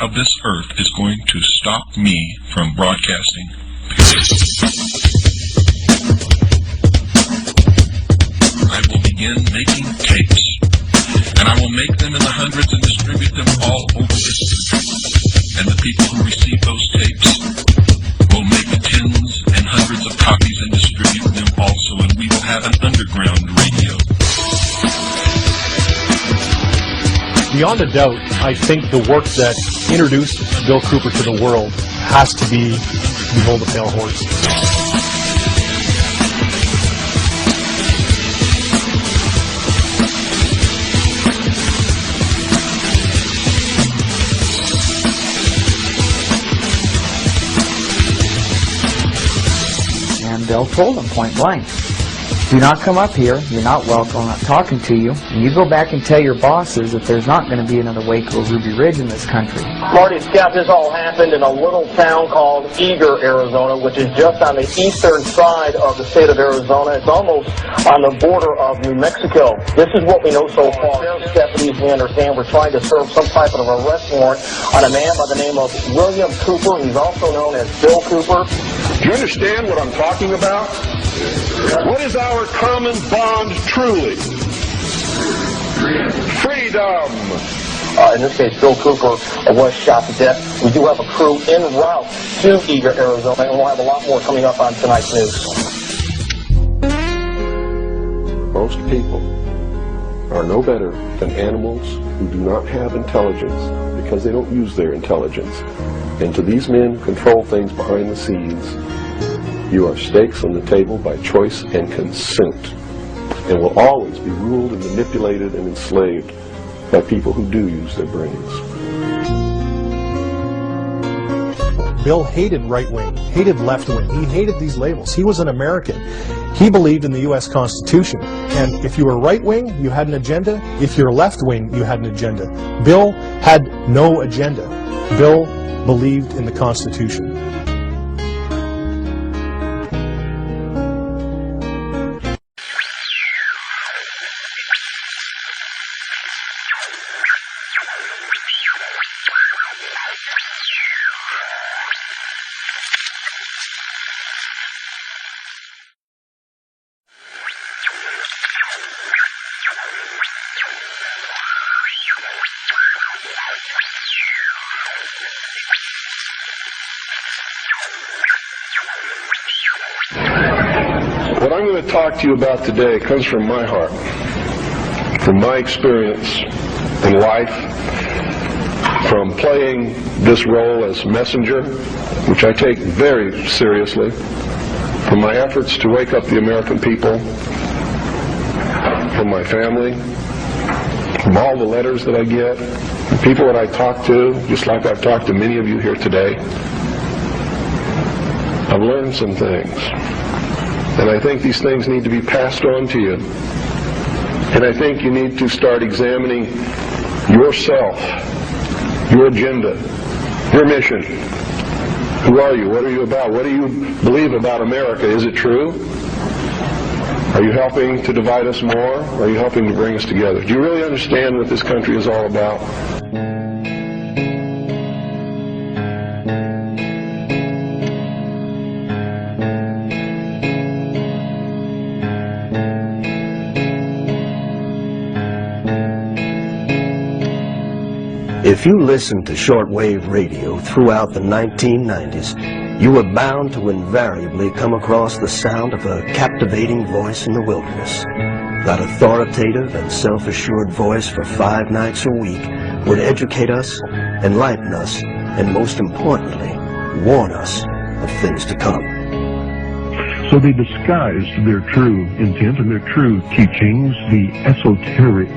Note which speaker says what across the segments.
Speaker 1: of this earth is going to stop me from broadcasting. I will begin making tapes, and I will make them in the hundreds and distribute them all over this country. And the people who receive those tapes will make tens and hundreds of copies and distribute them also, and we will have an underground radio.
Speaker 2: Beyond a doubt, I think the work that introduced Bill Cooper to the world has to be Behold the Pale Horse.
Speaker 3: And Bill told him point blank, do not come up here, you're not welcome, I'm not talking to you, and you go back and tell your bosses that there's not going to be another Waco Ruby Ridge in this country.
Speaker 4: Marty Scout, this all happened in a little town called Eager, Arizona, which is just on the eastern side of the state of Arizona. It's almost on the border of New Mexico. This is what we know so far. Sheriff's deputies, we understand, were trying to serve some type of arrest warrant on a man by the name of William Cooper. He's also known as Bill Cooper.
Speaker 5: Do you understand what I'm talking about? What is our common bond truly? Freedom.
Speaker 4: In this case, Bill Cooper was shot to death. We do have a crew en route to Eager, Arizona, and we'll have a lot more coming up on tonight's news.
Speaker 5: Most people are no better than animals who do not have intelligence because they don't use their intelligence. And to these men who control things behind the scenes, you are stakes on the table by choice and consent, and will always be ruled and manipulated and enslaved by people who do use their brains.
Speaker 2: Bill hated right-wing, hated left-wing. He hated these labels. He was an American. He believed in the U.S. Constitution. And if you were right-wing, you had an agenda. If you're left-wing, you had an agenda. Bill had no agenda. Bill believed in the Constitution.
Speaker 5: What I'm going to talk to you about today comes from my heart, from my experience in life, from playing this role as messenger, which I take very seriously, from my efforts to wake up the American people, from my family, from all the letters that I get, the people that I talk to, just like I've talked to many of you here today. I've learned some things. And I think these things need to be passed on to you. And I think you need to start examining yourself, your agenda, your mission. Who are you? What are you about? What do you believe about America? Is it true? Are you helping to divide us more? Or are you helping to bring us together? Do you really understand what this country is all about?
Speaker 6: If you listened to shortwave radio throughout the 1990s, you were bound to invariably come across the sound of a captivating voice in the wilderness. That authoritative and self-assured voice for 5 nights a week would educate us, enlighten us, and most importantly, warn us of things to come.
Speaker 7: So they disguised their true intent and their true teachings, the esoteric,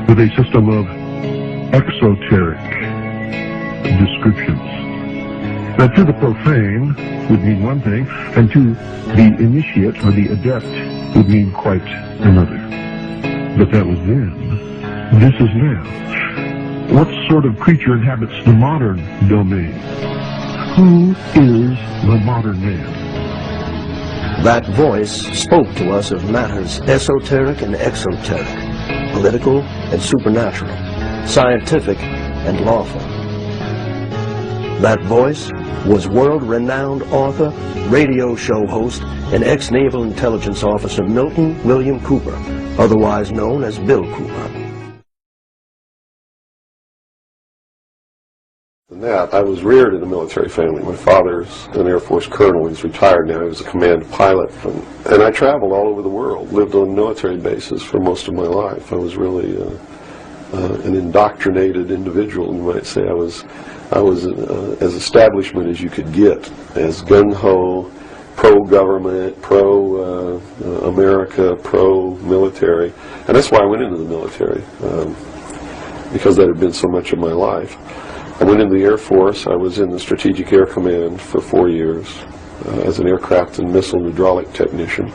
Speaker 7: with a system of exoteric descriptions. Now, to the profane would mean one thing, and to the initiate or the adept would mean quite another. But that was then. This is now. What sort of creature inhabits the modern domain? Who is the modern man?
Speaker 6: That voice spoke to us of matters esoteric and exoteric, political and supernatural, scientific and lawful. That voice was world-renowned author, radio show host, and ex-Naval Intelligence Officer Milton William Cooper, otherwise known as Bill Cooper.
Speaker 5: I was reared in a military family. My father's an Air Force colonel. He's retired now. He was a command pilot. And I traveled all over the world, lived on military bases for most of my life. I was really an indoctrinated individual, you might say. I was as establishment as you could get, as gung-ho, pro-government, pro-America, pro-military. And that's why I went into the military, because that had been so much of my life. I went into the Air Force. I was in the Strategic Air Command for 4 years as an aircraft and missile hydraulic technician.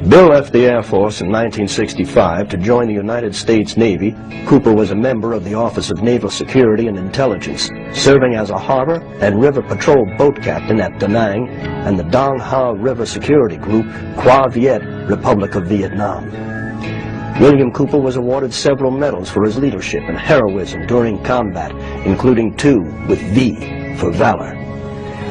Speaker 6: Bill left the Air Force in 1965 to join the United States Navy. Cooper was a member of the Office of Naval Security and Intelligence, serving as a harbor and river patrol boat captain at Da Nang and the Dong Ha River Security Group, Qua Viet, Republic of Vietnam. William Cooper was awarded several medals for his leadership and heroism during combat, including 2 with V for valor.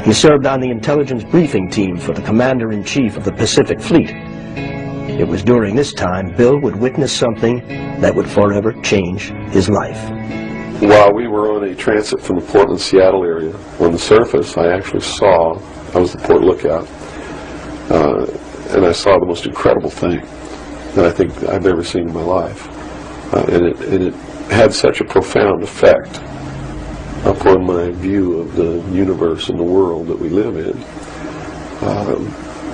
Speaker 6: He served on the intelligence briefing team for the Commander-in-Chief of the Pacific Fleet. It was during this time Bill would witness something that would forever change his life.
Speaker 5: While we were on a transit from the Portland-Seattle area, on the surface, I actually saw, I was the port lookout, and I saw the most incredible thing that I think I've ever seen in my life. And it had such a profound effect upon my view of the universe and the world that we live in,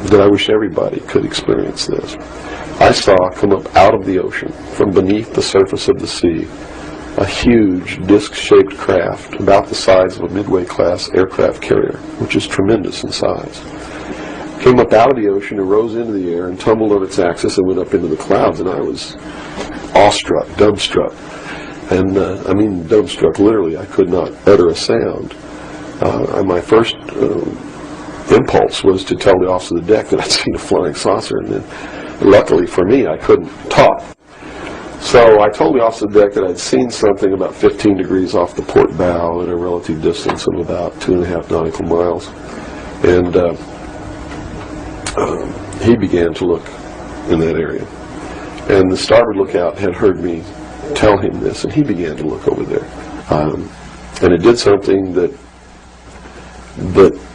Speaker 5: that I wish everybody could experience this. I saw come up out of the ocean, from beneath the surface of the sea, a huge disc-shaped craft about the size of a Midway-class aircraft carrier, which is tremendous in size. Came up out of the ocean and rose into the air and tumbled on its axis and went up into the clouds, and I was awestruck, dumbstruck. And I mean dumbstruck, literally. I could not utter a sound. My first impulse was to tell the officer of the deck that I'd seen a flying saucer, and then luckily for me I couldn't talk. So I told the officer of the deck that I'd seen something about 15 degrees off the port bow at a relative distance of about 2.5 nautical miles. And he began to look in that area. And the starboard lookout had heard me tell him this, and he began to look over there. And it did something that,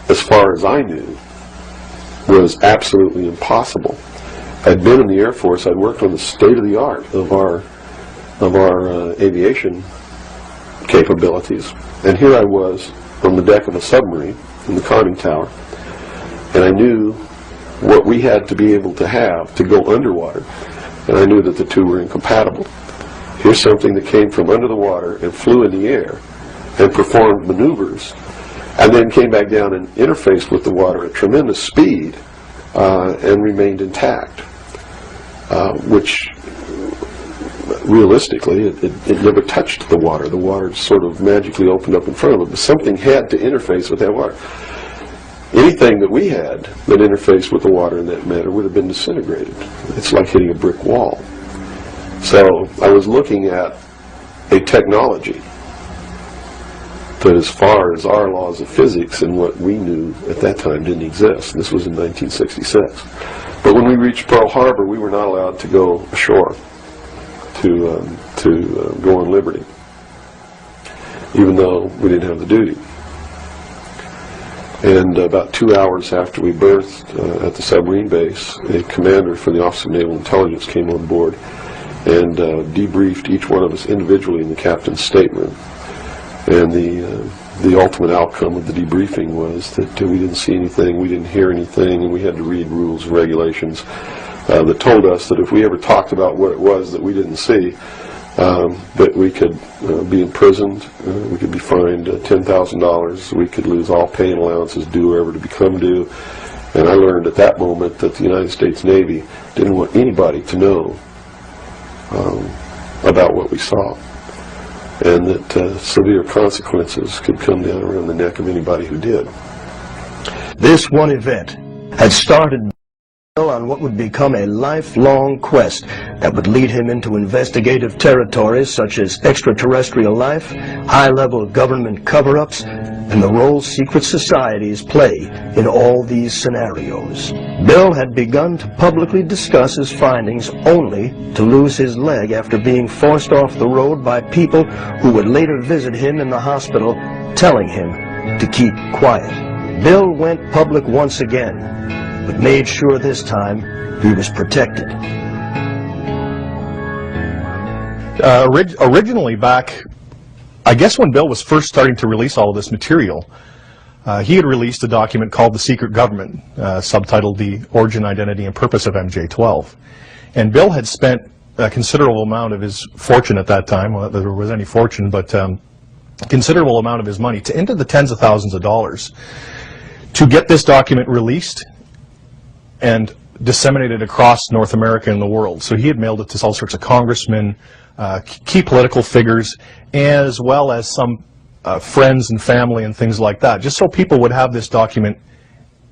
Speaker 5: as far as I knew, was absolutely impossible. I'd been in the Air Force. I'd worked on the state-of-the-art of our aviation capabilities. And here I was on the deck of a submarine in the conning tower, and I knew what we had to be able to have to go underwater, and I knew that the two were incompatible. Here's something that came from under the water and flew in the air and performed maneuvers, and then came back down and interfaced with the water at tremendous speed and remained intact, which realistically it never touched the water. The water sort of magically opened up in front of it, but something had to interface with that water. Anything that we had that interfaced with the water in that manner would have been disintegrated. It's like hitting a brick wall. So I was looking at a technology that, as far as our laws of physics and what we knew at that time, didn't exist. This was in 1966. But when we reached Pearl Harbor, we were not allowed to go ashore to go on liberty, even though we didn't have the duty. And about 2 hours after we berthed at the submarine base, a commander for the Office of Naval Intelligence came on board and debriefed each one of us individually in the captain's statement. And the ultimate outcome of the debriefing was that we didn't see anything, we didn't hear anything, and we had to read rules and regulations that told us that if we ever talked about what it was that we didn't see, that we could be imprisoned, we could be fined $10,000, we could lose all pay and allowances due or ever to become due. And I learned at that moment that the United States Navy didn't want anybody to know about what we saw, and that severe consequences could come down around the neck of anybody who did.
Speaker 6: This one event had started on what would become a lifelong quest that would lead him into investigative territories such as extraterrestrial life, high-level government cover-ups, and the role secret societies play in all these scenarios. Bill had begun to publicly discuss his findings only to lose his leg after being forced off the road by people who would later visit him in the hospital, telling him to keep quiet. Bill went public once again, but made sure this time he was protected.
Speaker 2: Originally back, I guess when Bill was first starting to release all of this material, he had released a document called The Secret Government, subtitled The Origin, Identity, and Purpose of MJ-12. And Bill had spent a considerable amount of his fortune at that time, well, if there was any fortune, but a considerable amount of his money, into the tens of thousands of dollars, to get this document released and disseminated across North America and the world. So he had mailed it to all sorts of congressmen, key political figures, as well as some friends and family and things like that, just so people would have this document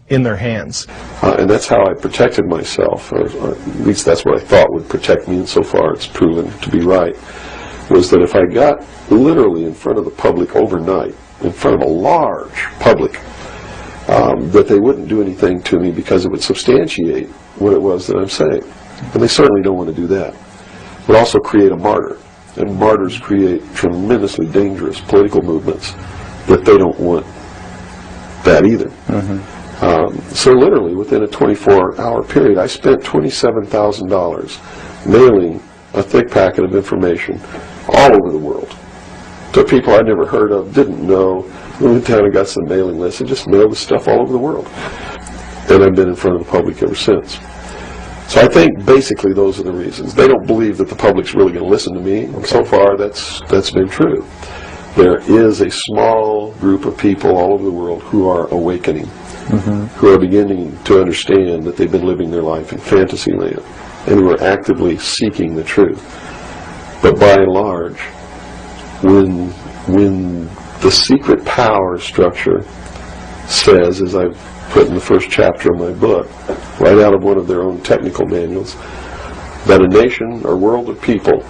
Speaker 2: in their hands.
Speaker 5: And that's how I protected myself, or at least that's what I thought would protect me, and so far it's proven to be right, was that if I got literally in front of the public overnight, in front of a large public, that they wouldn't do anything to me because it would substantiate what it was that I'm saying. And they certainly don't want to do that. It would also create a martyr. And martyrs create tremendously dangerous political movements that they don't want that either. So literally, within a 24-hour period, I spent $27,000 mailing a thick packet of information all over the world to people I'd never heard of, didn't know. We went down and got some mailing lists and just mailed the stuff all over the world. And I've been in front of the public ever since. So I think basically those are the reasons. They don't believe that the public's really going to listen to me. And so far that's been true. There is a small group of people all over the world who are awakening, who are beginning to understand that they've been living their life in fantasy land, and who are actively seeking the truth. But by and large, when the secret power structure says, as I've put in the first chapter of my book, right out of one of their own technical manuals, that a nation or world of people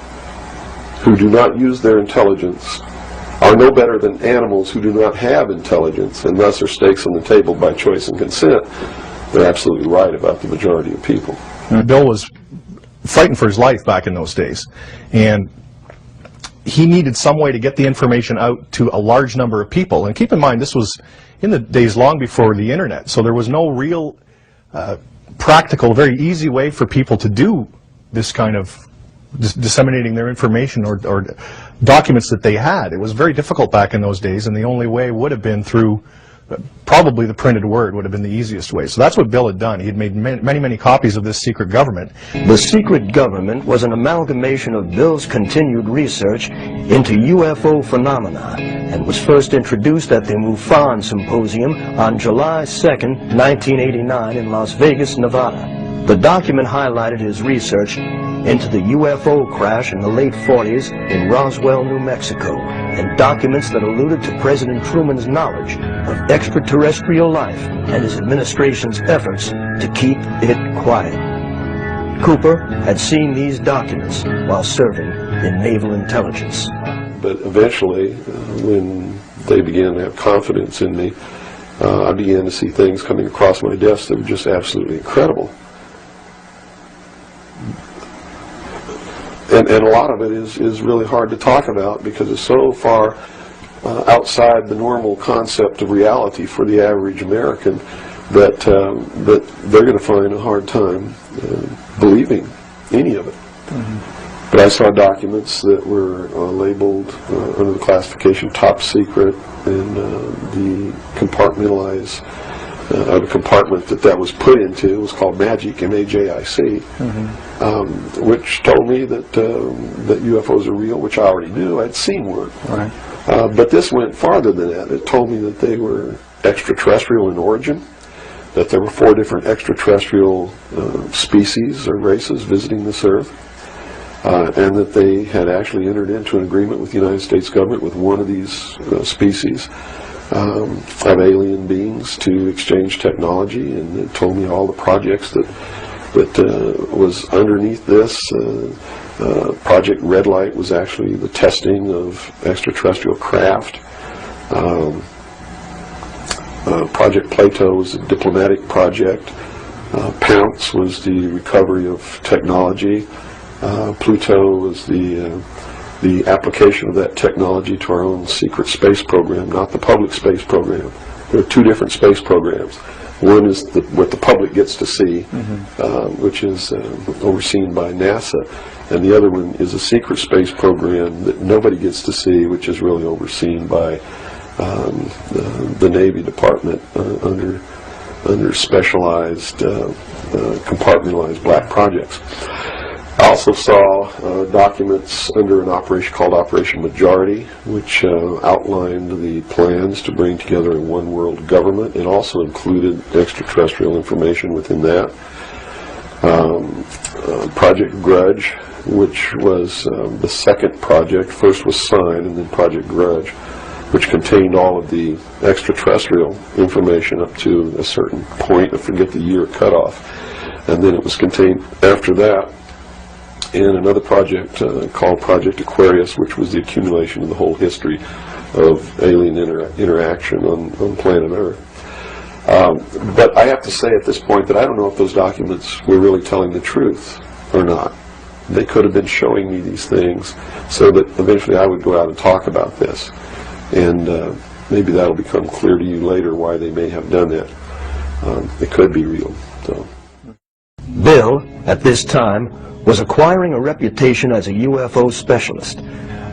Speaker 5: who do not use their intelligence are no better than animals who do not have intelligence, and thus are stakes on the table by choice and consent, they're absolutely right about the majority of people.
Speaker 2: Bill was fighting for his life back in those days, and he needed some way to get the information out to a large number of people. And keep in mind, this was in the days long before the internet, so there was no real practical, very easy way for people to do this kind of disseminating their information or documents that they had. It was very difficult back in those days, and the only way would have been through probably the printed word would have been the easiest way. So that's what Bill had done. He had made many copies of this secret government.
Speaker 6: The secret government was an amalgamation of Bill's continued research into UFO phenomena and was first introduced at the MUFON Symposium on July 2nd, 1989 in Las Vegas, Nevada. The document highlighted his research into the UFO crash in the late 40s in Roswell, New Mexico, and documents that alluded to President Truman's knowledge of extraterrestrial life and his administration's efforts to keep it quiet. Cooper had seen these documents while serving in naval intelligence.
Speaker 5: But eventually, when they began to have confidence in me, I began to see things coming across my desk that were just absolutely incredible. And a lot of it is really hard to talk about because it's so far outside the normal concept of reality for the average American that they're going to find a hard time believing any of it. But I saw documents that were labeled under the classification top secret, and the compartmentalized the compartment that was put into was called MAGIC, M-A-J-I-C, which told me that UFOs are real, which I already knew. I'd seen one.
Speaker 3: Right.
Speaker 5: But this went farther than that. It told me that they were extraterrestrial in origin, that there were 4 different extraterrestrial species or races visiting this Earth, and that they had actually entered into an agreement with the United States government with one of these species of alien beings to exchange technology, and it told me all the projects that was underneath this. Project Red Light was actually the testing of extraterrestrial craft. Project Plato was a diplomatic project. Pounce was the recovery of technology. Pluto was the application of that technology to our own secret space program, not the public space program. There are two different space programs. One is what the public gets to see, which is overseen by NASA, and the other one is a secret space program that nobody gets to see, which is really overseen by the Navy Department under specialized, compartmentalized black projects. I also saw documents under an operation called Operation Majority, which outlined the plans to bring together a one-world government. It also included extraterrestrial information within that. Project Grudge, which was the second project. First was Sign, and then Project Grudge, which contained all of the extraterrestrial information up to a certain point. I forget the year cutoff. And then it was contained after that in another project called Project Aquarius, which was the accumulation of the whole history of alien interaction on planet Earth. But I have to say at this point that I don't know if those documents were really telling the truth or not. They could have been showing me these things so that eventually I would go out and talk about this. And maybe that'll become clear to you later why they may have done that. It could be real. So.
Speaker 6: Bill, at this time, was acquiring a reputation as a UFO specialist.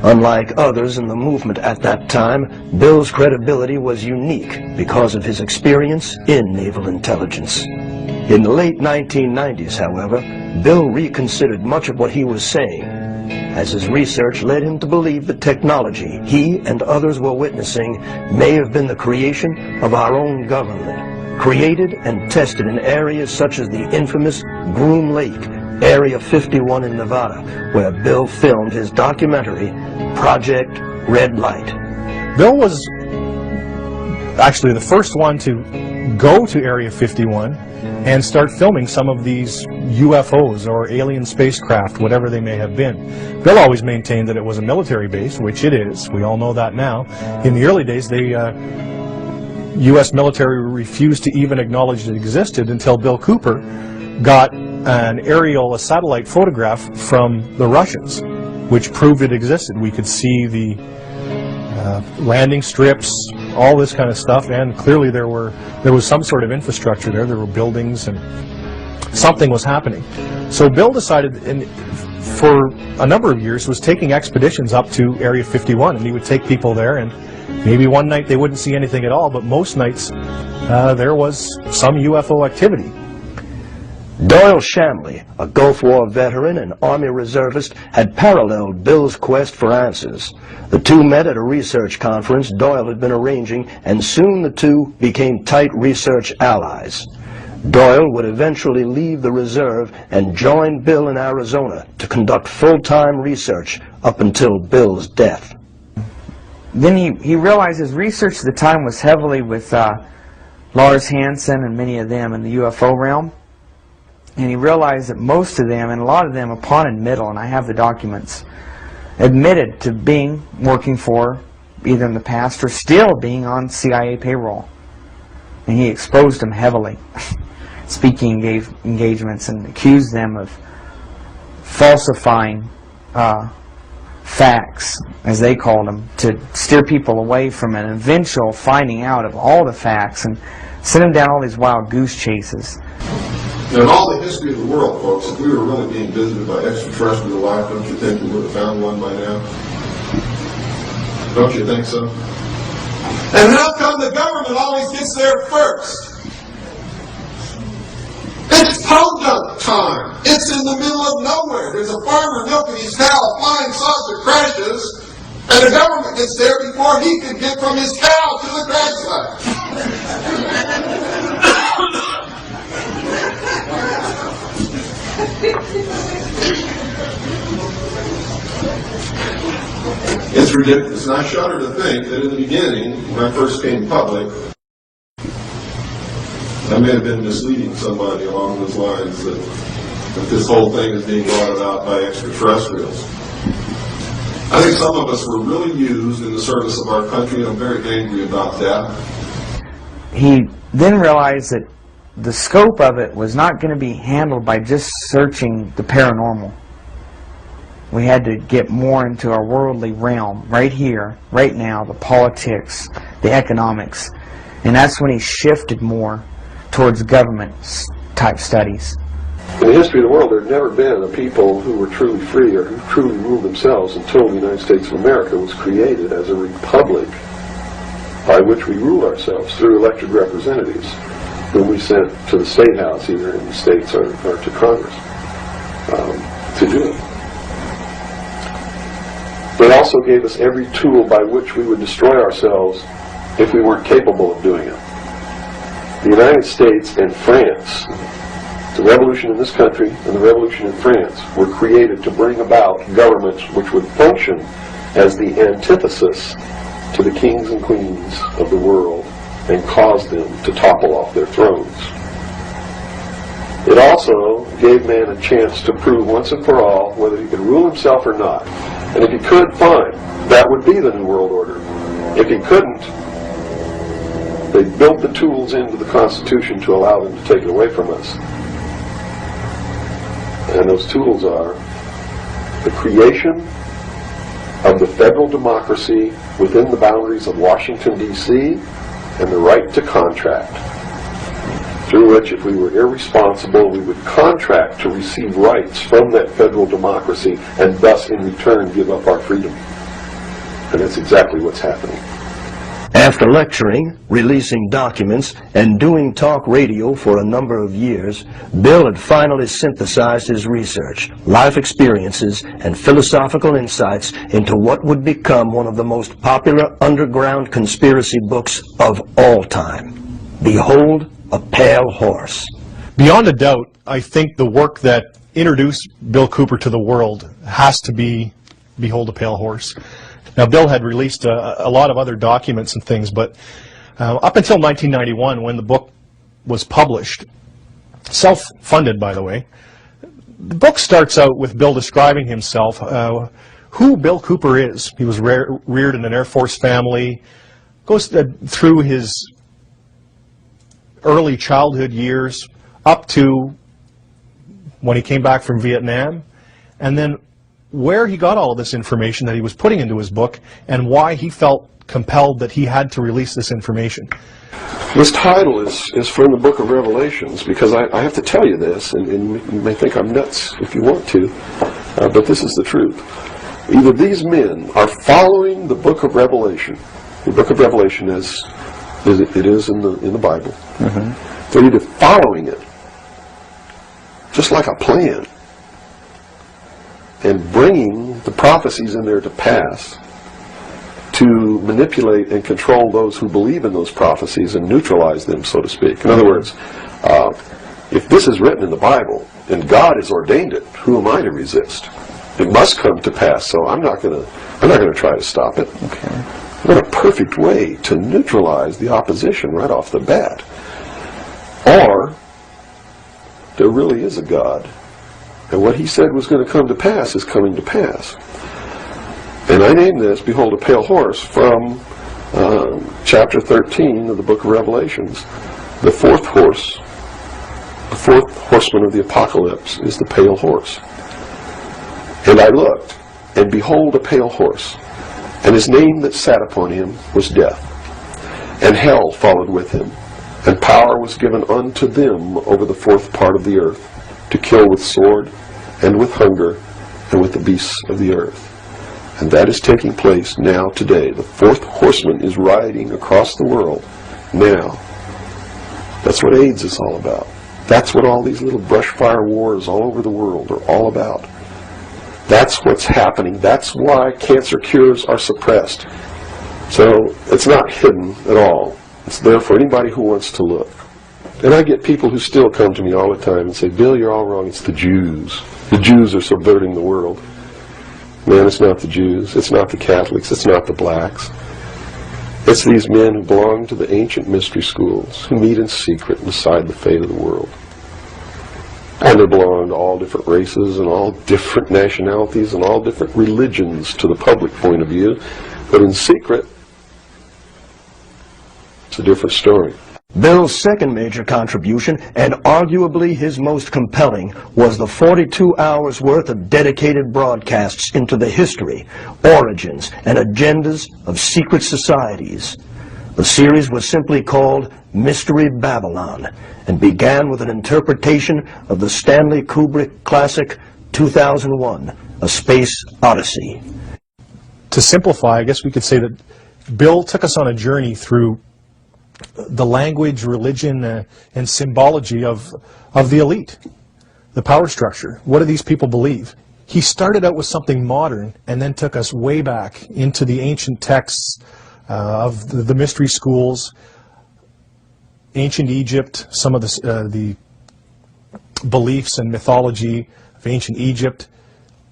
Speaker 6: Unlike others in the movement at that time, Bill's credibility was unique because of his experience in naval intelligence. In the late 1990s, however, Bill reconsidered much of what he was saying, as his research led him to believe the technology he and others were witnessing may have been the creation of our own government, created and tested in areas such as the infamous Groom Lake, Area 51 in Nevada, where Bill filmed his documentary, Project Red Light.
Speaker 2: Bill was actually the first one to go to Area 51 and start filming some of these UFOs or alien spacecraft, whatever they may have been. Bill always maintained that it was a military base, which it is. We all know that now. In the early days, the U.S. military refused to even acknowledge it existed until Bill Cooper got a satellite photograph from the Russians, which proved it existed. We could see the landing strips, all this kind of stuff, and clearly there was some sort of infrastructure there. There were buildings, and something was happening. So Bill decided, for a number of years, was taking expeditions up to Area 51, and he would take people there, and maybe one night they wouldn't see anything at all, but most nights there was some UFO activity.
Speaker 6: Doyle Shamley, a Gulf War veteran and Army reservist, had paralleled Bill's quest for answers. The two met at a research conference Doyle had been arranging, and soon the two became tight research allies. Doyle would eventually leave the reserve and join Bill in Arizona to conduct full-time research up until Bill's death.
Speaker 3: Then he realized his research at the time was heavily with Lars Hansen and many of them in the UFO realm. And he realized that most of them, and a lot of them upon admittal, and I have the documents, admitted to working for, either in the past or still being on CIA payroll. And he exposed them heavily, speaking engagements, and accused them of falsifying facts, as they called them, to steer people away from an eventual finding out of all the facts and send them down all these wild goose chases.
Speaker 8: Now, in all the history of the world, folks, if we were really being visited by extraterrestrial life, don't you think we would have found one by now? Don't you think so? And how come the government always gets there first? It's podunk time. It's in the middle of nowhere. There's a farmer milking his cow, a flying saucer crashes, and the government gets there before he can get from his cow to the crash site. It's ridiculous. And I shudder to think that in the beginning, when I first came public, I may have been misleading somebody along those lines that this whole thing is being brought about by extraterrestrials. I think some of us were really used in the service of our country, and I'm very angry about that.
Speaker 3: He then realized that the scope of it was not going to be handled by just searching the paranormal. We had to get more into our worldly realm, right here, right now, the politics, the economics. And that's when he shifted more towards government-type studies.
Speaker 5: In the history of the world, there had never been a people who were truly free or who truly ruled themselves until the United States of America was created as a republic by which we rule ourselves through elected representatives whom we sent to the State House, either in the States or to Congress, to do it. They also gave us every tool by which we would destroy ourselves if we weren't capable of doing it. The United States and France, the revolution in this country and the revolution in France, were created to bring about governments which would function as the antithesis to the kings and queens of the world and cause them to topple off their thrones. It also gave man a chance to prove once and for all whether he could rule himself or not. And if he could, fine. That would be the New World Order. If he couldn't, they built the tools into the Constitution to allow them to take it away from us. And those tools are the creation of the federal democracy within the boundaries of Washington, D.C., and the right to contract, through which, if we were irresponsible, we would contract to receive rights from that federal democracy and thus, in return, give up our freedom. And that's exactly what's happening.
Speaker 6: After lecturing, releasing documents, and doing talk radio for a number of years, Bill had finally synthesized his research, life experiences, and philosophical insights into what would become one of the most popular underground conspiracy books of all time. Behold a Pale Horse.
Speaker 2: Beyond a doubt, I think the work that introduced Bill Cooper to the world has to be Behold a Pale Horse. Now, Bill had released a lot of other documents and things, but up until 1991, when the book was published, self-funded, by the way, the book starts out with Bill describing himself, who Bill Cooper is. He was reared in an Air Force family, goes through his early childhood years up to when he came back from Vietnam, and then where he got all of this information that he was putting into his book and why he felt compelled that he had to release this information.
Speaker 5: This title is from the book of Revelations, because I have to tell you this, and you may think I'm nuts if you want to, but this is the truth. Either these men are following the book of Revelation, the book of Revelation as it is in the Bible. Mm-hmm. They're either following it, just like a plan, and bringing the prophecies in there to pass to manipulate and control those who believe in those prophecies and neutralize them, so to speak. In other words, if this is written in the Bible and God has ordained it, who am I to resist? It must come to pass, so I'm not going to try to stop it. Okay. What a perfect way to neutralize the opposition right off the bat. Or there really is a God, and what he said was going to come to pass is coming to pass. And I named this, Behold a Pale Horse, from chapter 13 of the book of Revelations. The fourth horseman of the apocalypse is the pale horse. And I looked, and behold a pale horse, and his name that sat upon him was Death. And hell followed with him, and power was given unto them over the fourth part of the earth, to kill with sword, and with hunger, and with the beasts of the earth. And that is taking place now today. The fourth horseman is riding across the world now. That's what AIDS is all about. That's what all these little brush fire wars all over the world are all about. That's what's happening. That's why cancer cures are suppressed. So it's not hidden at all. It's there for anybody who wants to look. And I get people who still come to me all the time and say, Bill, you're all wrong. It's the Jews. The Jews are subverting the world. Man, it's not the Jews, it's not the Catholics, it's not the blacks. It's these men who belong to the ancient mystery schools, who meet in secret and decide the fate of the world. And they belong to all different races and all different nationalities and all different religions to the public point of view. But in secret, it's a different story.
Speaker 6: Bill's second major contribution, and arguably his most compelling, was the 42 hours worth of dedicated broadcasts into the history, origins, and agendas of secret societies. The series was simply called Mystery Babylon, and began with an interpretation of the Stanley Kubrick classic 2001, A Space Odyssey.
Speaker 2: To simplify, I guess we could say that Bill took us on a journey through the language, religion, and symbology of the elite, the power structure. What do these people believe? He started out with something modern and then took us way back into the ancient texts of the mystery schools, ancient Egypt, some of the beliefs and mythology of ancient Egypt,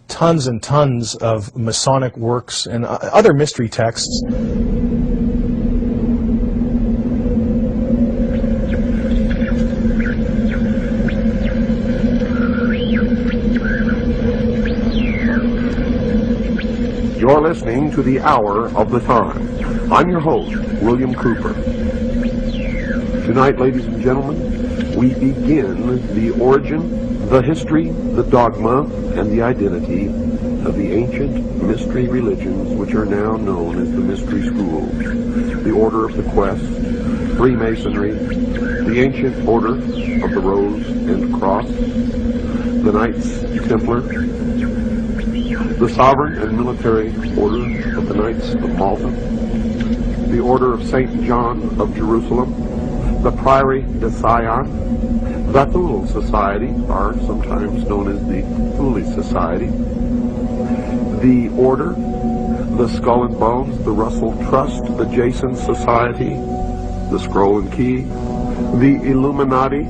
Speaker 2: tons and tons of Masonic works and other mystery texts.
Speaker 7: You're listening to the Hour of the Time. I'm your host, William Cooper. Tonight, ladies and gentlemen, we begin the origin, the history, the dogma, and the identity of the ancient mystery religions which are now known as the mystery schools. The Order of the Quest, Freemasonry, the ancient Order of the Rose and Cross, the Knights Templar, the Sovereign and Military Order of the Knights of Malta, the Order of St. John of Jerusalem, the Priory de Sion, the Thule Society, are sometimes known as the Thule Society, the Order, the Skull and Bones, the Russell Trust, the Jason Society, the Scroll and Key, the Illuminati,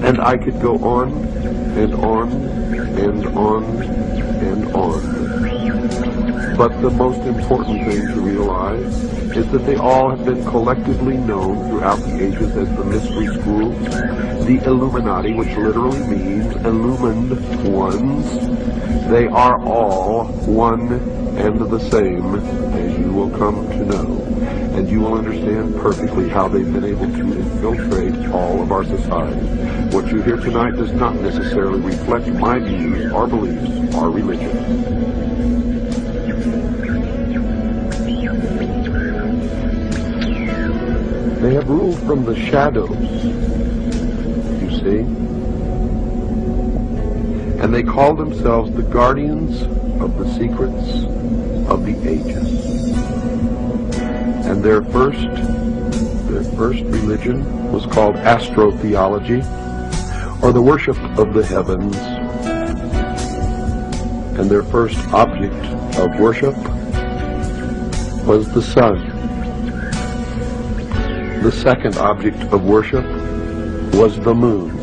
Speaker 7: and I could go on and on and on and on. But the most important thing to realize is that they all have been collectively known throughout the ages as the mystery schools, the Illuminati, which literally means illumined ones. They are all one and the same, as you will come to know. And you will understand perfectly how they've been able to infiltrate all of our society. What you hear tonight does not necessarily reflect my views, our beliefs, our religion. They have ruled from the shadows, you see. And they call themselves the guardians of the secrets of the ages. And their first religion was called astrotheology, or the worship of the heavens. And their first object of worship was the sun. The second object of worship was the moon.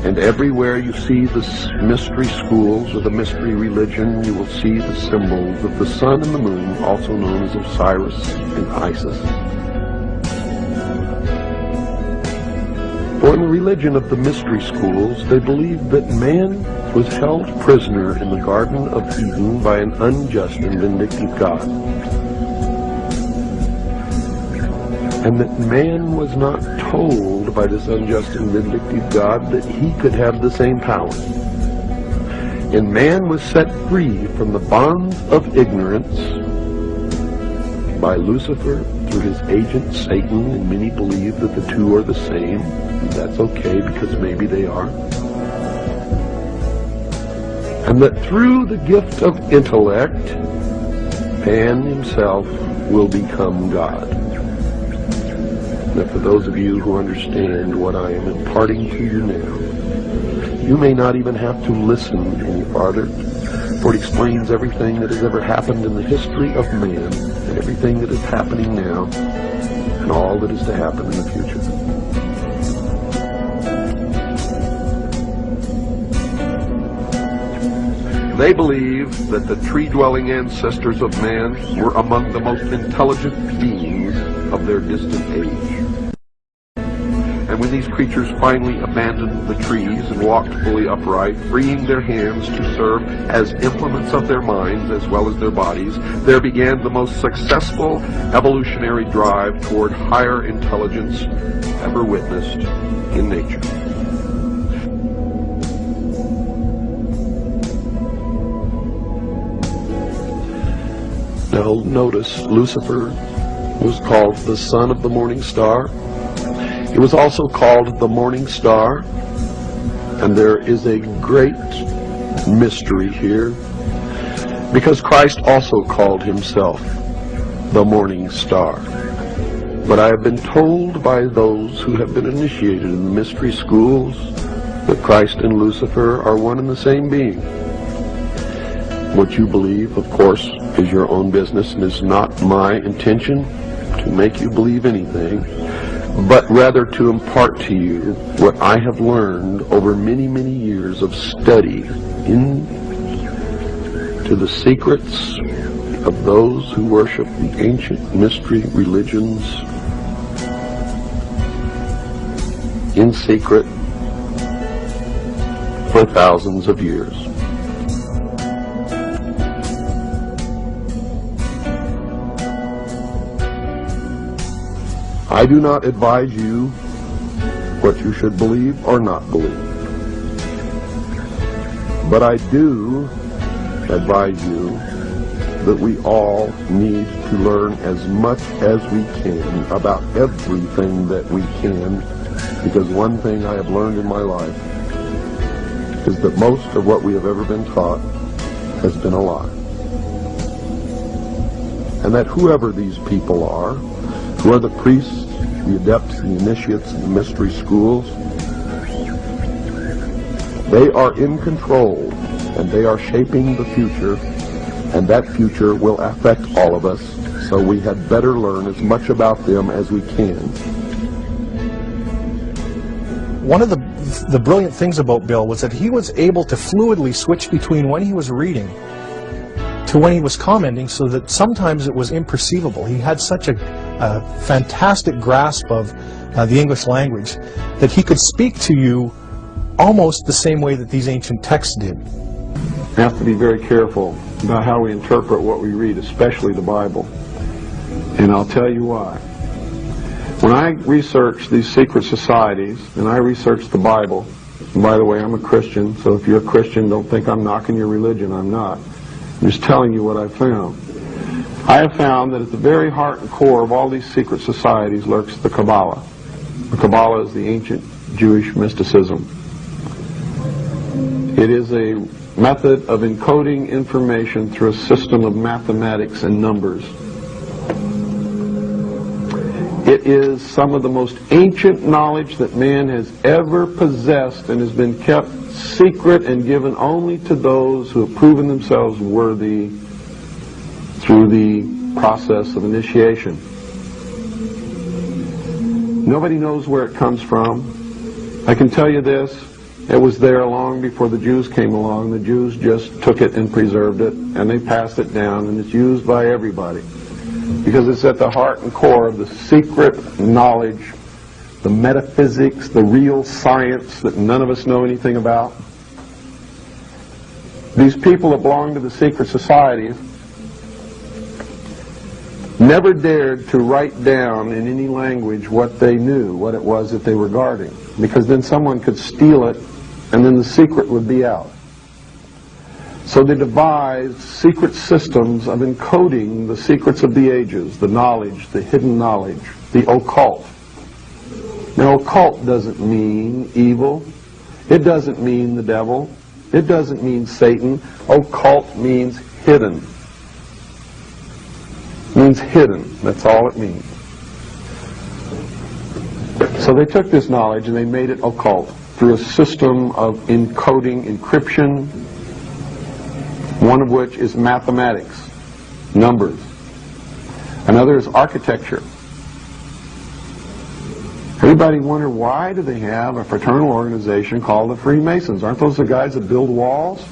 Speaker 7: And everywhere you see the mystery schools or the mystery religion, you will see the symbols of the sun and the moon, also known as Osiris and Isis. For in the religion of the mystery schools, they believed that man was held prisoner in the Garden of Eden by an unjust and vindictive God. And that man was not told by this unjust and vindictive God that he could have the same power. And man was set free from the bonds of ignorance by Lucifer through his agent Satan, and many believe that the two are the same. And that's okay, because maybe they are. And that through the gift of intellect, man himself will become God. Now, for those of you who understand what I am imparting to you now, you may not even have to listen any farther, for it explains everything that has ever happened in the history of man, and everything that is happening now, and all that is to happen in the future.
Speaker 5: They believe that the tree-dwelling ancestors of man were among the most intelligent beings of their distant age. And when these creatures finally abandoned the trees and walked fully upright, freeing their hands to serve as implements of their minds as well as their bodies, there began the most successful evolutionary drive toward higher intelligence ever witnessed in nature. Now notice, Lucifer was called the son of the morning star. He was also called the morning star, and there is a great mystery here, because Christ also called himself the morning star. But I have been told by those who have been initiated in the mystery schools that Christ and Lucifer are one and the same being. What you believe, of course, is your own business, and is not my intention to make you believe anything, but rather to impart to you what I have learned over many, many years of study into the secrets of those who worship the ancient mystery religions in secret for thousands of years. I do not advise you what you should believe or not believe. But I do advise you that we all need to learn as much as we can about everything that we can, because one thing I have learned in my life is that most of what we have ever been taught has been a lie. And that whoever these people are, who are the priests, the adepts, the initiates, and the mystery schools, they are in control, and they are shaping the future, and that future will affect all of us, so we had better learn as much about them as we can.
Speaker 2: One of the brilliant things about Bill was that he was able to fluidly switch between when he was reading to when he was commenting, so that sometimes it was imperceivable. He had such a fantastic grasp of the English language that he could speak to you almost the same way that these ancient texts did.
Speaker 5: We have to be very careful about how we interpret what we read, especially the Bible. And I'll tell you why. When I research these secret societies, and I research the Bible, and by the way, I'm a Christian, so if you're a Christian, don't think I'm knocking your religion. I'm not. I'm just telling you what I found. I have found that at the very heart and core of all these secret societies lurks the Kabbalah. The Kabbalah is the ancient Jewish mysticism. It is a method of encoding information through a system of mathematics and numbers. It is some of the most ancient knowledge that man has ever possessed, and has been kept secret and given only to those who have proven themselves worthy through the process of initiation. Nobody knows where it comes from. I can tell you this, it was there long before the Jews came along. The Jews just took it and preserved it, and they passed it down, and it's used by everybody, because it's at the heart and core of the secret knowledge, the metaphysics, the real science that none of us know anything about. These people that belong to the secret societies never dared to write down in any language what they knew, what it was that they were guarding, because then someone could steal it, and then the secret would be out. So they devised secret systems of encoding the secrets of the ages, the knowledge, the hidden knowledge, the occult. Now, occult doesn't mean evil. It doesn't mean the devil. It doesn't mean Satan. Occult means hidden. It means hidden. That's all it means. So they took this knowledge and they made it occult through a system of encoding, encryption, one of which is mathematics, numbers. Another is architecture. Everybody wonder, why do they have a fraternal organization called the Freemasons? Aren't those the guys that build walls?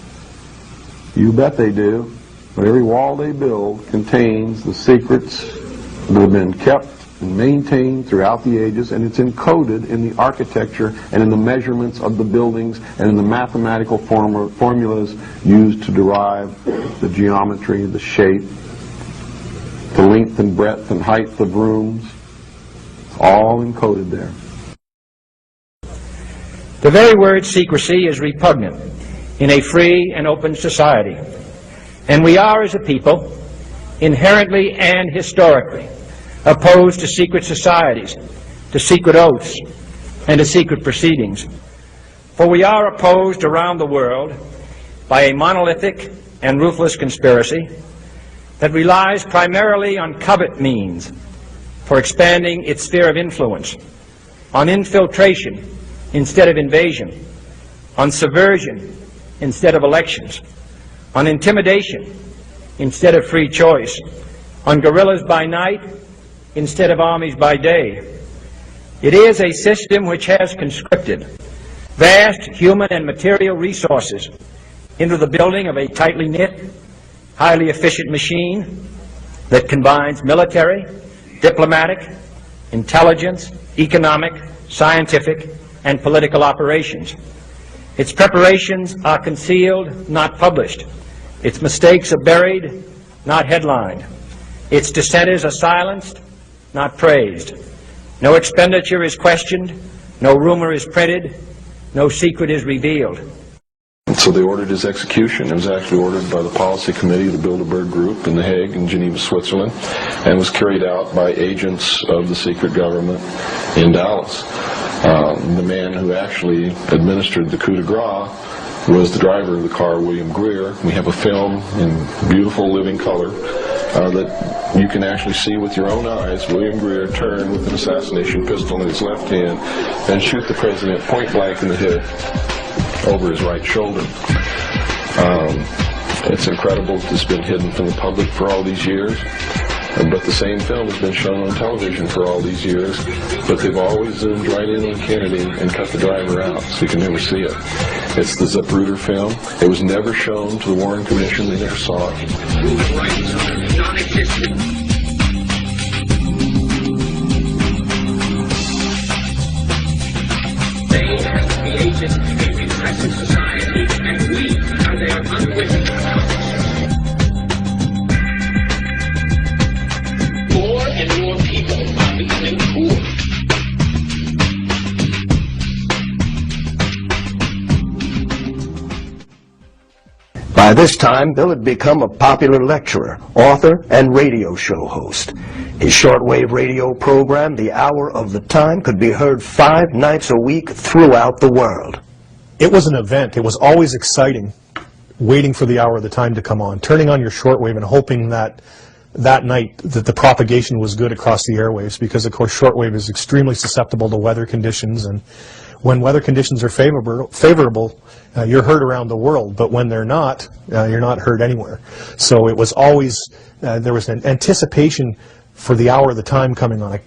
Speaker 5: You bet they do. But every wall they build contains the secrets that have been kept and maintained throughout the ages, and it's encoded in the architecture and in the measurements of the buildings and in the mathematical formulas used to derive the geometry, the shape, the length and breadth and height of rooms. It's all encoded there.
Speaker 9: The very word secrecy is repugnant in a free and open society, and we are, as a people, inherently and historically opposed to secret societies, to secret oaths, and to secret proceedings. For we are opposed around the world by a monolithic and ruthless conspiracy that relies primarily on covert means for expanding its sphere of influence, on infiltration instead of invasion, on subversion instead of elections, on intimidation instead of free choice, on guerrillas by night instead of armies by day. It is a system which has conscripted vast human and material resources into the building of a tightly knit, highly efficient machine that combines military, diplomatic, intelligence, economic, scientific, and political operations. Its preparations are concealed, not published. Its mistakes are buried, not headlined. Its dissenters are silenced, not praised. No expenditure is questioned, no rumor is printed, no secret is revealed.
Speaker 5: So they ordered his execution. It was actually ordered by the policy committee of the Bilderberg Group in The Hague in Geneva, Switzerland, and was carried out by agents of the secret government in Dallas. The man who actually administered the coup de grace was the driver of the car, William Greer. We have a film in beautiful living color that you can actually see with your own eyes William Greer turn with an assassination pistol in his left hand and shoot the president point blank in the head over his right shoulder. It's incredible. It's been hidden from the public for all these years. But the same film has been shown on television for all these years, but they've always zoomed right in on Kennedy and cut the driver out, so you can never see it. It's the Zapruder film. It was never shown to the Warren Commission. They never saw it.
Speaker 10: They are created a repressive society, and we are their unwitting accomplices. More and more people are becoming poor.
Speaker 6: By this time, Bill had become a popular lecturer, author, and radio show host. His shortwave radio program, The Hour of the Time, could be heard 5 nights a week throughout the world.
Speaker 2: It was an event. It was always exciting, waiting for the hour of the time to come on, turning on your shortwave and hoping that that night that the propagation was good across the airwaves, because of course shortwave is extremely susceptible to weather conditions, and when weather conditions are favorable, you're heard around the world, but when they're not, you're not heard anywhere. So it was always, there was an anticipation for the hour of the time coming on. I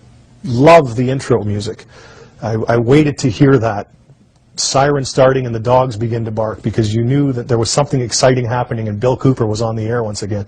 Speaker 2: loved the intro music. I waited to hear that siren starting and the dogs begin to bark, because you knew that there was something exciting happening and Bill Cooper was on the air once again.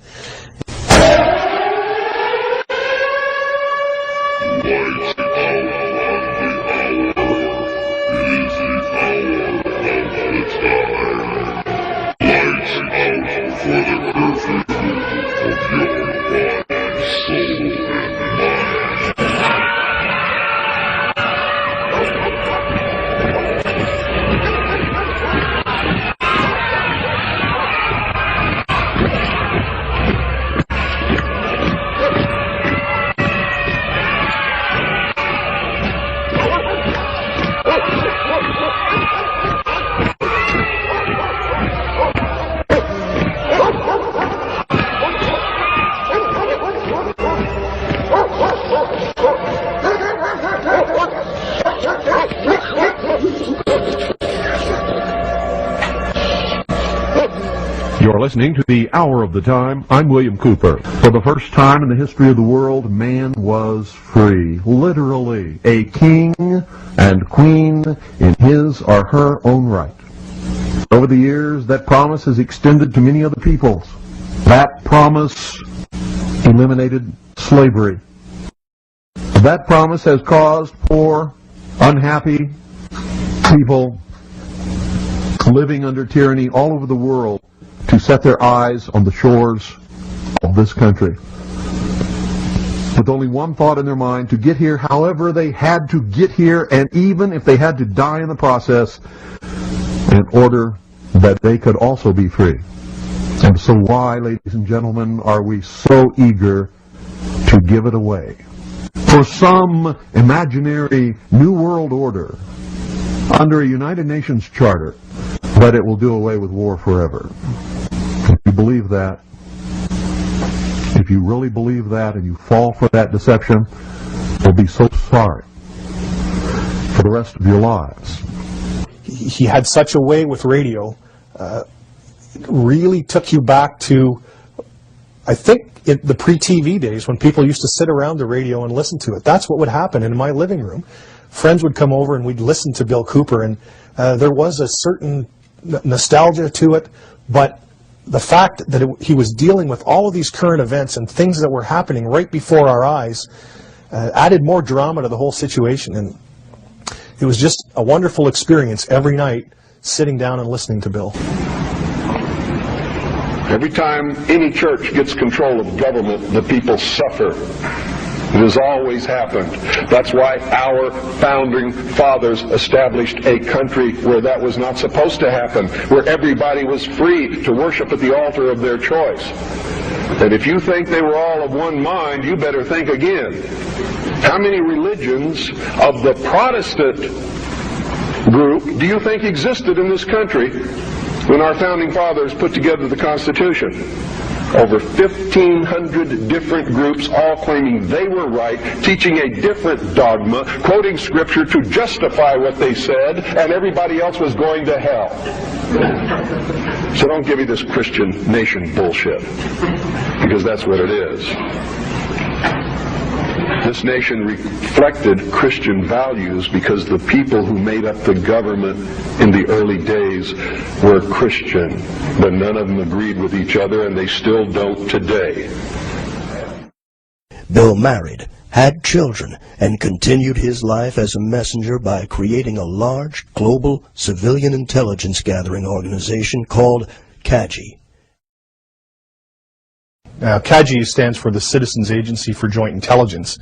Speaker 7: You're listening to The Hour of the Time. I'm William Cooper. For the first time in the history of the world, man was free. Literally, a king and queen in his or her own right. Over the years, that promise has extended to many other peoples. That promise eliminated slavery. That promise has caused poor, unhappy people living under tyranny all over the world to set their eyes on the shores of this country, with only one thought in their mind: to get here however they had to get here, and even if they had to die in the process, in order that they could also be free. And so why, ladies and gentlemen, are we so eager to give it away? For some imaginary new world order under a United Nations charter that it will do away with war forever. If you believe that, if you really believe that and you fall for that deception, you'll be so sorry for the rest of your lives.
Speaker 2: He had such a way with radio, really took you back to, I think, the pre-TV days when people used to sit around the radio and listen to it. That's what would happen in my living room. Friends would come over and we'd listen to Bill Cooper, and there was a certain nostalgia to it, but the fact that he was dealing with all of these current events and things that were happening right before our eyes added more drama to the whole situation. And it was just a wonderful experience every night sitting down and listening to Bill.
Speaker 5: Every time any church gets control of government, the people suffer. It has always happened. That's why our founding fathers established a country where that was not supposed to happen, where everybody was free to worship at the altar of their choice. And if you think they were all of one mind, you better think again. How many religions of the Protestant group do you think existed in this country when our founding fathers put together the Constitution? Over 1,500 different groups, all claiming they were right, teaching a different dogma, quoting Scripture to justify what they said, and everybody else was going to hell. So don't give me this Christian nation bullshit, because that's what it is. This nation reflected Christian values because the people who made up the government in the early days were Christian, but none of them agreed with each other, and they still don't today.
Speaker 6: Bill married, had children, and continued his life as a messenger by creating a large global civilian intelligence gathering organization called CAGI.
Speaker 2: CAGI stands for the Citizens Agency for Joint Intelligence,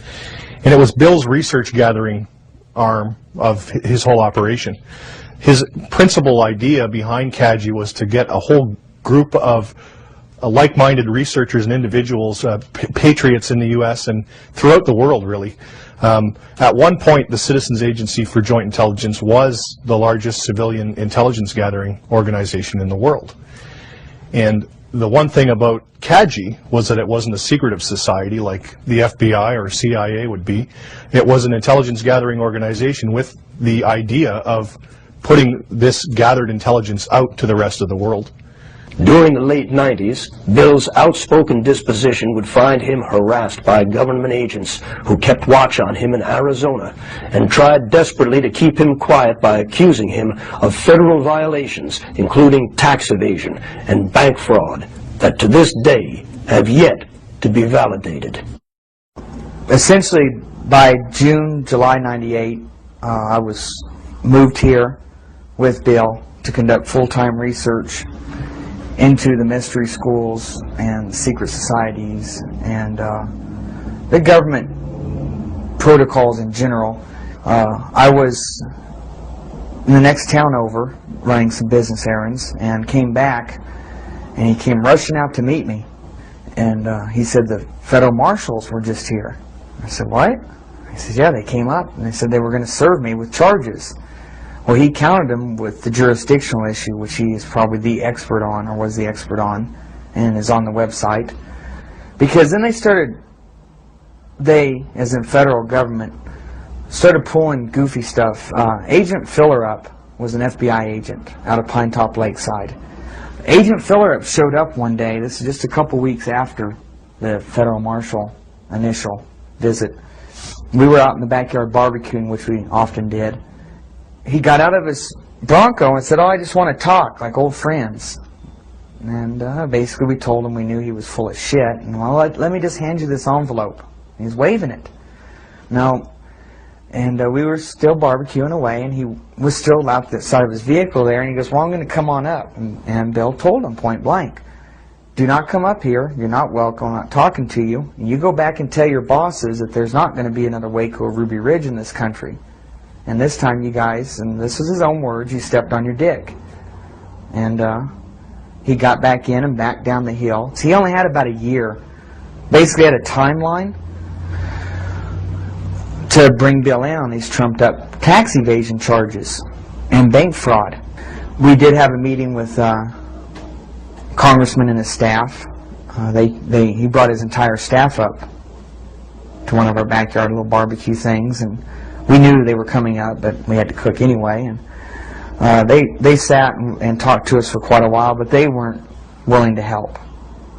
Speaker 2: and it was Bill's research gathering arm of his whole operation. His principal idea behind CAGI was to get a whole group of like-minded researchers and individuals, patriots in the U.S. and throughout the world, really. At one point, the Citizens Agency for Joint Intelligence was the largest civilian intelligence gathering organization in the world. And the one thing about CAGI was that it wasn't a secretive society like the FBI or CIA would be. It was an intelligence gathering organization with the idea of putting this gathered intelligence out to the rest of the world.
Speaker 6: During the late 90s, Bill's outspoken disposition would find him harassed by government agents who kept watch on him in Arizona and tried desperately to keep him quiet by accusing him of federal violations, including tax evasion and bank fraud, that to this day have yet to be validated.
Speaker 3: Essentially, by July 98, I was moved here with Bill to conduct full-time research into the mystery schools and secret societies and the government protocols in general. I was in the next town over running some business errands and came back, and he came rushing out to meet me, and he said the federal marshals were just here. I said, what? He said, yeah, they came up and they said they were going to serve me with charges. Well, he countered him with the jurisdictional issue, which he is probably the expert on, or was the expert on, and is on the website. Because then they, as in federal government, started pulling goofy stuff. Agent Fillerup was an FBI agent out of Pine Top Lakeside. Agent Fillerup showed up one day, this is just a couple weeks after the federal marshal initial visit. We were out in the backyard barbecuing, which we often did. He got out of his Bronco and said, "Oh, I just want to talk like old friends." And basically we told him we knew he was full of shit. And, well, let me just hand you this envelope. And he's waving it. Now, and we were still barbecuing away, and he was still outside of his vehicle there, and he goes, "Well, I'm going to come on up." And Bill told him point blank, "Do not come up here. You're not welcome. I'm not talking to you. And you go back and tell your bosses that there's not going to be another Waco or Ruby Ridge in this country. And this time you guys," and this was his own words, "you stepped on your dick." And he got back in and back down the hill. So he only had about a year. Basically had a timeline to bring Bill in on these trumped up tax evasion charges and bank fraud. We did have a meeting with Congressman and his staff. He brought his entire staff up to one of our backyard little barbecue things, and we knew they were coming up, but we had to cook anyway. And they sat and talked to us for quite a while, but they weren't willing to help.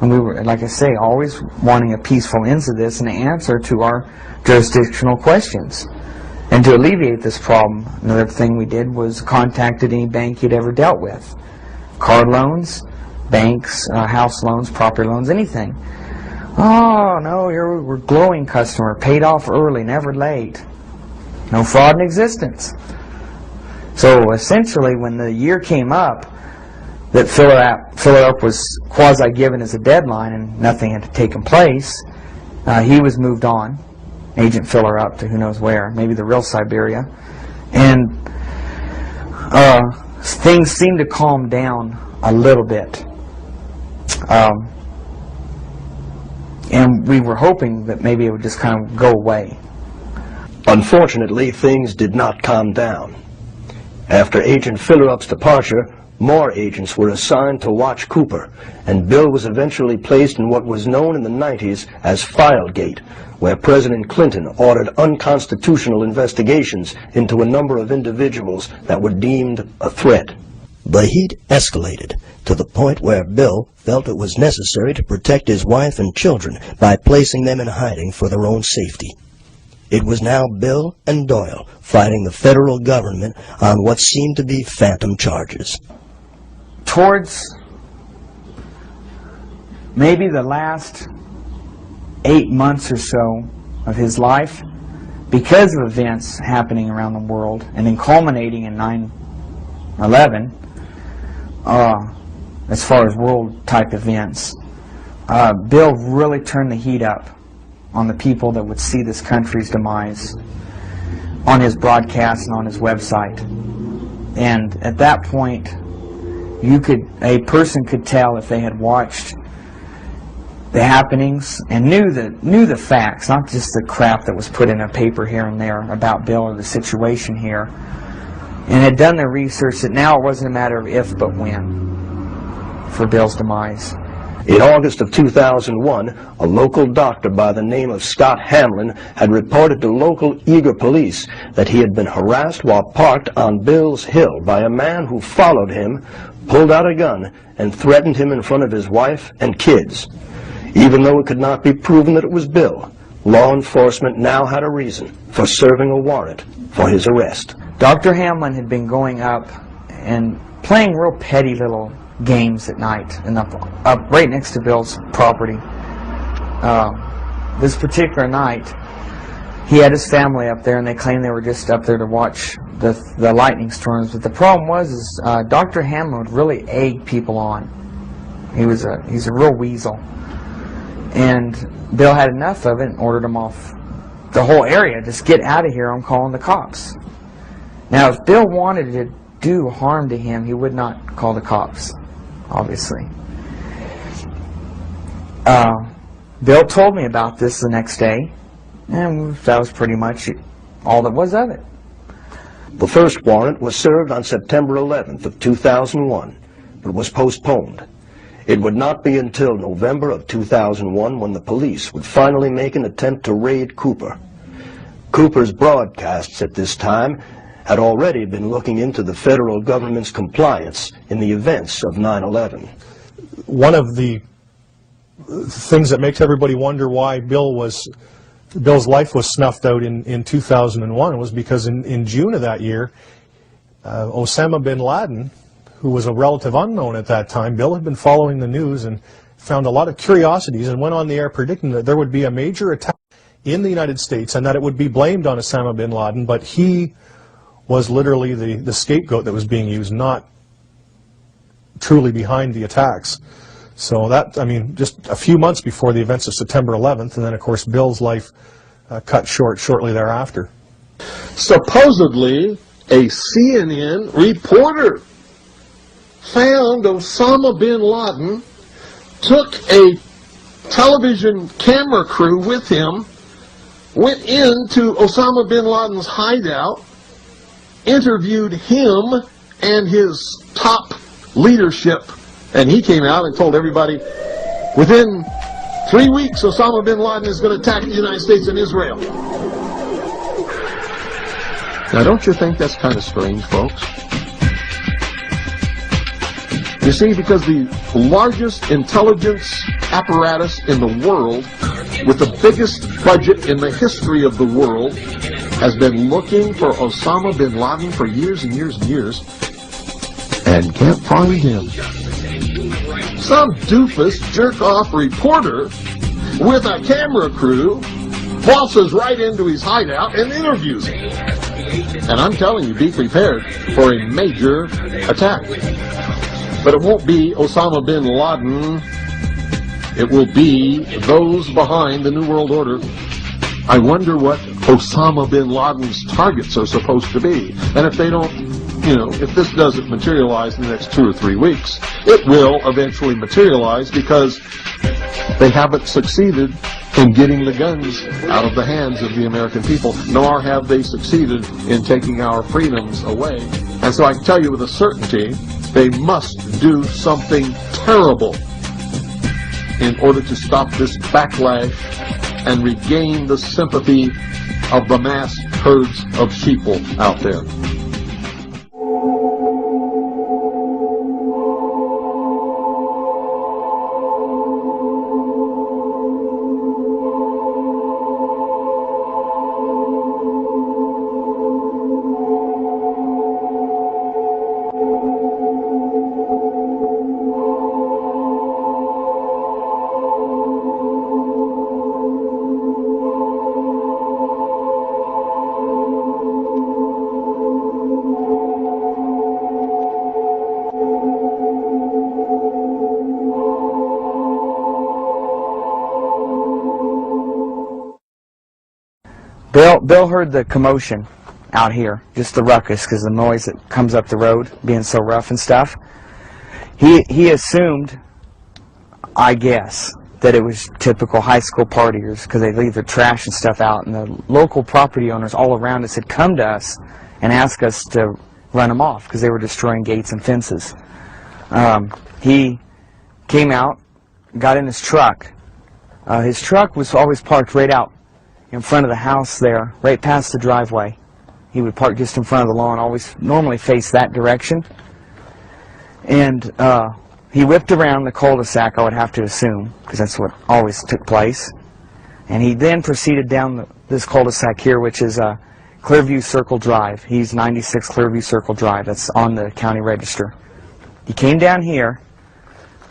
Speaker 3: And we were, like I say, always wanting a peaceful end to this and an answer to our jurisdictional questions. And to alleviate this problem, another thing we did was contacted any bank you'd ever dealt with. Car loans, banks, house loans, property loans, anything. "Oh, no, we're a glowing customer, paid off early, never late. No fraud in existence." So essentially, when the year came up that Filler Up was quasi-given as a deadline and nothing had taken place, he was moved on, Agent Filler Up, to who knows where, maybe the real Siberia. And things seemed to calm down a little bit. And we were hoping that maybe it would just kind of go away.
Speaker 6: Unfortunately, things did not calm down. After Agent Fillerup's departure, more agents were assigned to watch Cooper, and Bill was eventually placed in what was known in the 90s as Filegate, where President Clinton ordered unconstitutional investigations into a number of individuals that were deemed a threat.
Speaker 11: The heat escalated to the point where Bill felt it was necessary to protect his wife and children by placing them in hiding for their own safety. It was now Bill and Doyle fighting the federal government on what seemed to be phantom charges.
Speaker 3: Towards maybe the last 8 months or so of his life, because of events happening around the world and then culminating in 9/11, as far as world-type events, Bill really turned the heat up on the people that would see this country's demise on his broadcast and on his website. And at that point, a person could tell if they had watched the happenings and knew the facts, not just the crap that was put in a paper here and there about Bill or the situation here, and had done their research, that now it wasn't a matter of if but when for Bill's demise.
Speaker 6: In August of 2001, a local doctor by the name of Scott Hamlin had reported to local Eager police that he had been harassed while parked on Bill's Hill by a man who followed him, pulled out a gun, and threatened him in front of his wife and kids. Even though it could not be proven that it was Bill, law enforcement now had a reason for serving a warrant for his arrest.
Speaker 3: Dr. Hamlin had been going up and playing real petty little games at night and up right next to Bill's property. This particular night, he had his family up there, and they claimed they were just up there to watch the lightning storms. But the problem was Dr. Hamlin would really egg people on. He's a real weasel. And Bill had enough of it and ordered him off the whole area. Just get out of here, I'm calling the cops. Now, if Bill wanted to do harm to him, he would not call the cops, obviously. Bill told me about this the next day, and that was pretty much all that was of it.
Speaker 6: The first warrant was served on September 11th of 2001, but was postponed. It would not be until November of 2001 when the police would finally make an attempt to raid Cooper. Cooper's broadcasts at this time had already been looking into the federal government's compliance in the events of 9/11.
Speaker 2: One of the things that makes everybody wonder why Bill's life was snuffed out in 2001 was because in June of that year, Osama bin Laden, who was a relative unknown at that time, Bill had been following the news and found a lot of curiosities and went on the air predicting that there would be a major attack in the United States and that it would be blamed on Osama bin Laden, but he was literally the scapegoat that was being used, not truly behind the attacks. So that, I mean, just a few months before the events of September 11th, and then of course Bill's life cut short shortly thereafter.
Speaker 5: Supposedly, a CNN reporter found Osama bin Laden, took a television camera crew with him, went into Osama bin Laden's hideout, interviewed him and his top leadership, and he came out and told everybody, within 3 weeks Osama bin Laden is going to attack the United States and Israel. Now, don't you think that's kind of strange, folks? You see, because the largest intelligence apparatus in the world, with the biggest budget in the history of the world, has been looking for Osama bin Laden for years and years and years, and can't find him. Some doofus jerk-off reporter with a camera crew waltzes right into his hideout and interviews him. And I'm telling you, be prepared for a major attack. But it won't be Osama bin Laden. It will be those behind the New World Order. I wonder what Osama bin Laden's targets are supposed to be. And if they don't, if this doesn't materialize in the next 2 or 3 weeks, it will eventually materialize because they haven't succeeded in getting the guns out of the hands of the American people, nor have they succeeded in taking our freedoms away. And so I can tell you with a certainty, they must do something terrible in order to stop this backlash and regain the sympathy of the mass herds of sheeple out there.
Speaker 3: Bill heard the commotion out here, just the ruckus, because the noise that comes up the road, being so rough and stuff. He assumed, I guess, that it was typical high school partiers, because they leave their trash and stuff out, and the local property owners all around us had come to us and asked us to run them off, because they were destroying gates and fences. He came out, got in his truck. His truck was always parked right out in front of the house there, right past the driveway. He would park just in front of the lawn, always normally face that direction. And he whipped around the cul-de-sac, I would have to assume, because that's what always took place. And he then proceeded down this cul-de-sac here, which is Clearview Circle Drive. He's 96 Clearview Circle Drive. That's on the county register. He came down here,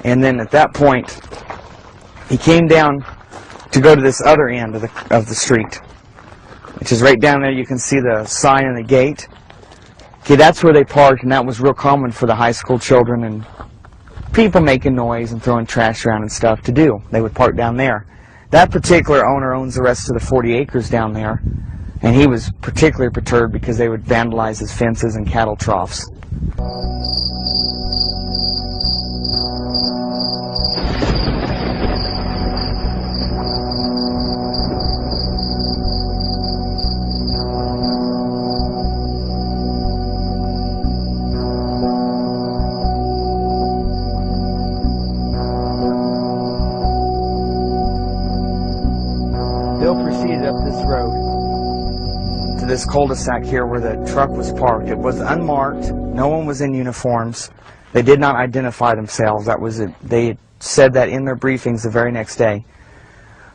Speaker 3: and then at that point, he came down to go to this other end of the street, which is right down there. You can see the sign and the gate. Okay, that's where they parked, and that was real common for the high school children and people making noise and throwing trash around and stuff to do. They would park down there. That particular owner owns the rest of the 40 acres down there, and he was particularly perturbed because they would vandalize his fences and cattle troughs. Proceeded up this road to this cul-de-sac here where the truck was parked. It was unmarked. No one was in uniforms. They did not identify themselves. That was it. They had said that in their briefings the very next day.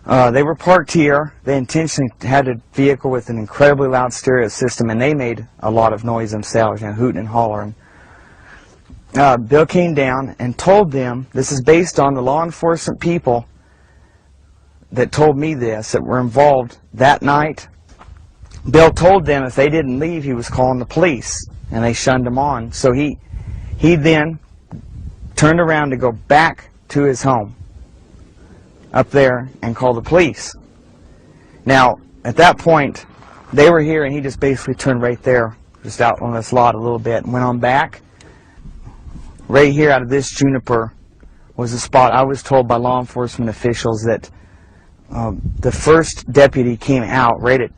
Speaker 3: They were parked here. They intentionally had a vehicle with an incredibly loud stereo system, and they made a lot of noise themselves, you know, hooting and hollering. Bill came down and told them, this is based on the law enforcement people that told me this, that were involved that night. Bill told them if they didn't leave, he was calling the police, and they shunned him on. So he then turned around to go back to his home up there and call the police. Now, at that point, they were here, and he just basically turned right there, just out on this lot a little bit, and went on back. Right here out of this juniper was a spot. I was told by law enforcement officials that the first deputy came out right at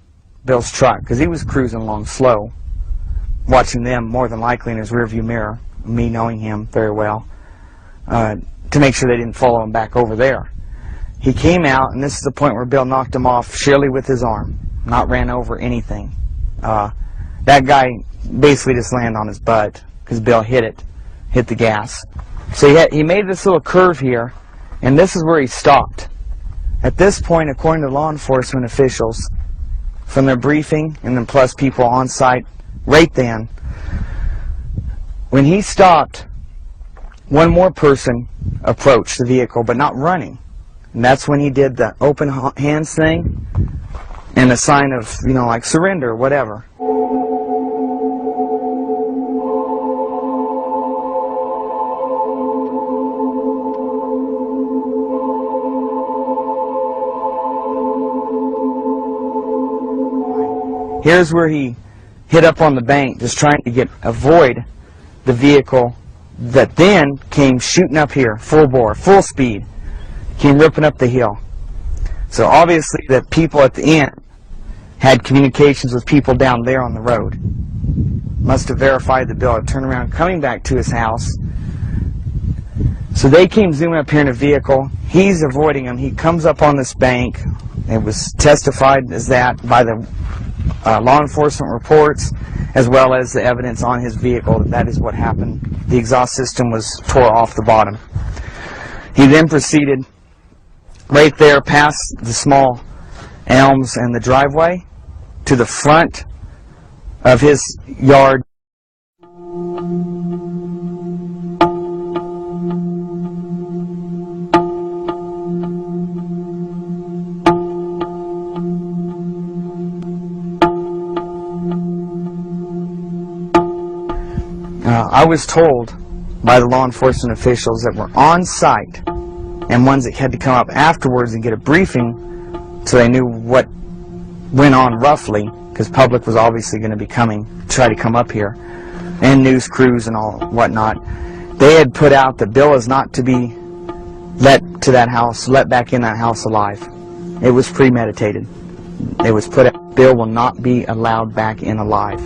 Speaker 3: Bill's truck, because he was cruising along slow, watching them more than likely in his rearview mirror, me knowing him very well, to make sure they didn't follow him back over there. He came out, and this is the point where Bill knocked him off sheerly with his arm, not ran over anything. That guy basically just landed on his butt because Bill hit the gas. So he made this little curve here, and this is where he stopped. At this point, according to law enforcement officials, from their briefing, and then plus people on site right then, when he stopped, one more person approached the vehicle, but not running. And that's when he did the open hands thing and a sign of, you know, like surrender or whatever. Here's where he hit up on the bank, just trying to avoid the vehicle that then came shooting up here, full bore, full speed, came ripping up the hill. So obviously the people at the end had communications with people down there on the road. Must have verified the Bill had turned around coming back to his house. So they came zooming up here in a vehicle. He's avoiding them. He comes up on this bank. It was testified as that by the law enforcement reports, as well as the evidence on his vehicle that is what happened. The exhaust system was tore off the bottom. He then proceeded right there past the small elms and the driveway to the front of his yard. I was told by the law enforcement officials that were on site and ones that had to come up afterwards and get a briefing so they knew what went on roughly, because public was obviously going to be coming to try to come up here, and news crews and all whatnot. They had put out that Bill is not to be let back in that house alive. It was premeditated. It was put out, Bill will not be allowed back in alive.